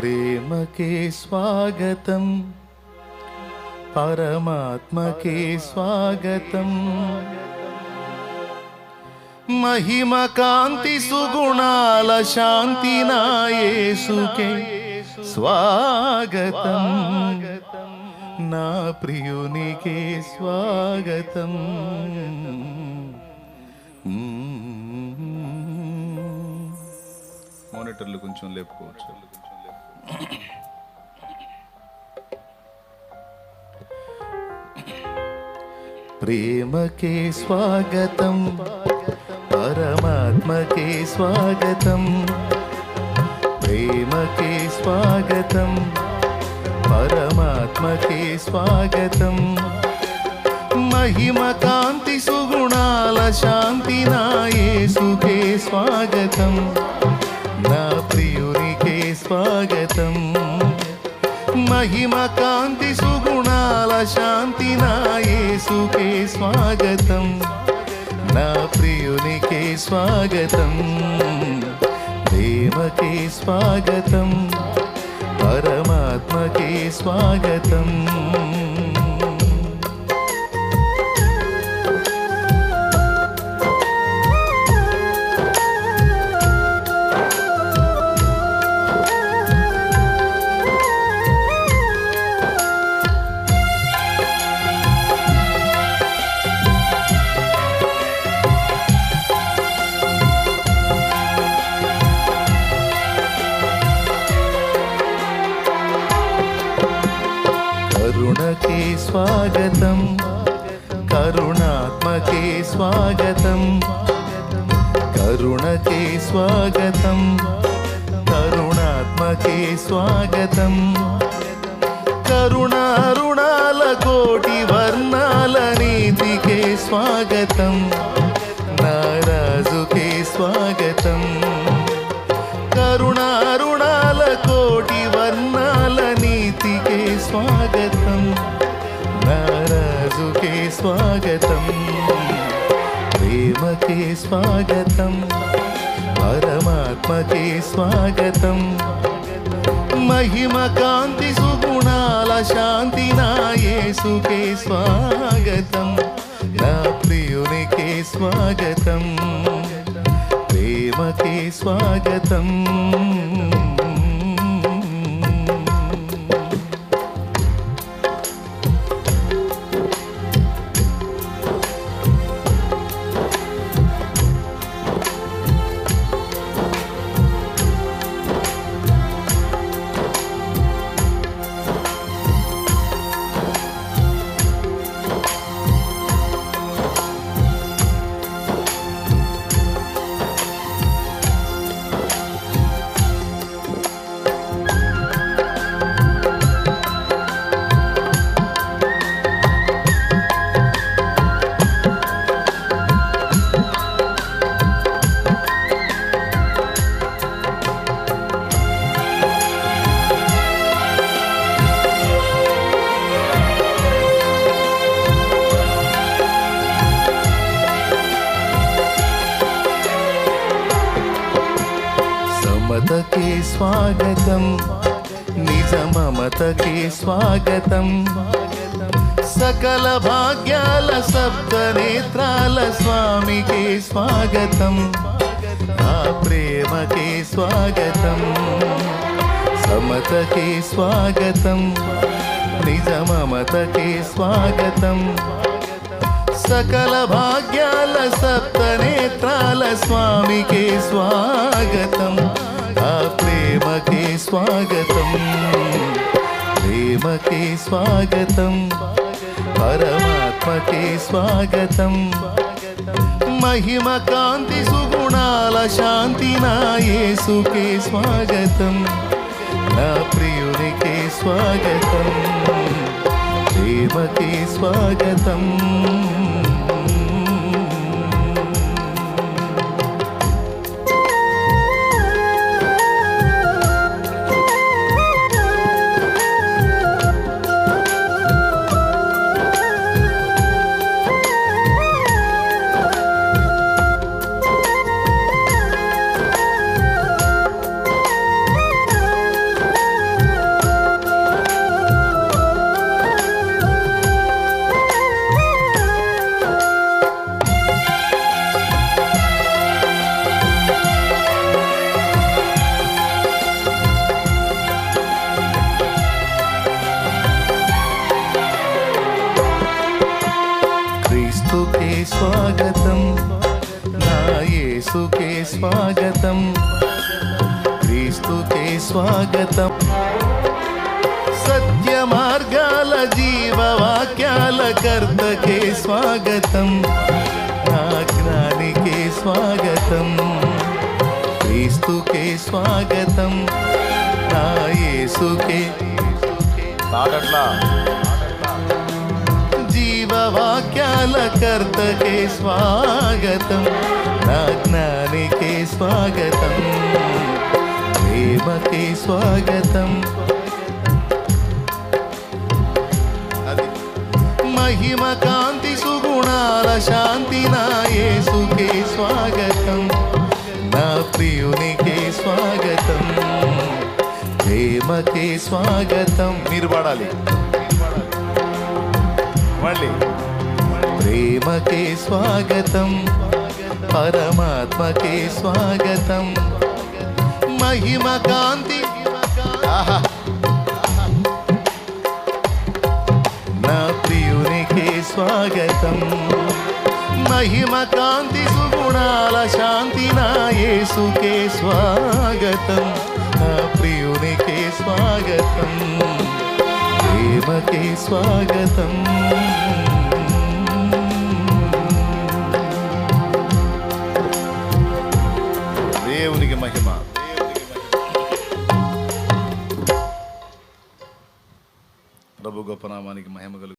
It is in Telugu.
ప్రేమకే స్వాగతం, పరమాత్మకే స్వాగతం. మహిమ కాంతి సుగుణాల శాంతి నా యేసుకే స్వాగతం, నా ప్రియునికే స్వాగతం. మానిటర్లు కొంచెం లేపుకోవచ్చు. ప్రేమకే స్వాగతం, పరమాత్మకే స్వాగతం. ప్రేమకే స్వాగతం, పరమాత్మకే స్వాగతం. మహిమ కాంతి సుగుణాల శాంతి నా యేసుకే స్వాగతం, నా ప్రియునికే స్వాగతం. మహిమ కాంతి సుగుణాల శాంతి నా యేసుకే స్వాగతం, నా ప్రియునికే స్వాగతం. ప్రేమకే స్వాగతం, పరమాత్మకే స్వాగతం. కరుణకే స్వాగతం, కరుణాత్మకే స్వాగతం. కరుణకే స్వాగతం, కరుణాత్మకే స్వాగతం. కరుణ అరుణాల కోటి వర్ణాల నీతికే స్వాగతం, నారాజుకే స్వాగతం. కరుణ అరుణాల కోటి వర్ణాల నీతికే స్వాగతం, నారాజుకే స్వాగతం. ప్రేమకే స్వాగతం, పరమాత్మకే స్వాగతం. మహిమ కాంతి సుగుణాల శాంతి నా యేసుకే స్వాగతం, నా ప్రియునికే స్వాగతం. ప్రేమకే స్వాగతం. మమతకే స్వాగతం, నిజ మమతకే స్వాగతం. సకల భాగ్యాల సప్త నేత్రాల స్వామికే స్వాగతం, ఆ ప్రేమకే స్వాగతం. సమతకే స్వాగతం, నిజ మమతకే స్వాగతం. సకల భాగ్యాల సప్త నేత్రాల స్వామికే స్వాగతం, ఆ ప్రేమకే స్వాగతం. ప్రేమకే స్వాగతం, పరమాత్మకే స్వాగతం. మహిమ కాంతి సుగుణాల శాంతి నా యేసుకే స్వాగతం, నా ప్రియునికే స్వాగతం. ప్రేమకే స్వాగతం. స్వాగతం, క్రీస్తుకే స్వాగతం. సత్య మార్గాల జీవవాక్యాల కర్తకే స్వాగతం, నా జ్ఞానికే స్వాగతం, క్రీస్తుకే స్వాగతం, నా యేసుకే పాడట్లా. జీవవాక్యాల కర్తకే స్వాగతం, నా జ్ఞానికే స్వాగతం, ప్రేమకే స్వాగతం. మహిమ కాంతి సుగుణాల శాంతి నా యేసుకే స్వాగతం, నా ప్రియునికే స్వాగతం, ప్రేమకే స్వాగతం. మీరు పాడాలి మళ్ళీ. ప్రేమకే స్వాగతం, పరమాత్మకే స్వాగతం, మహిమ కాంతి ఆహా నా ప్రియునికే స్వాగతం, మహిమ కాంతి సుగుణాల శాంతి నా యేసుకే స్వాగతం, నా ప్రియునికే స్వాగతం, ప్రేమకే స్వాగతం. దేవునికి మహిమ. ప్రభు గొప్ప నామానికి మహిమ కలుగు.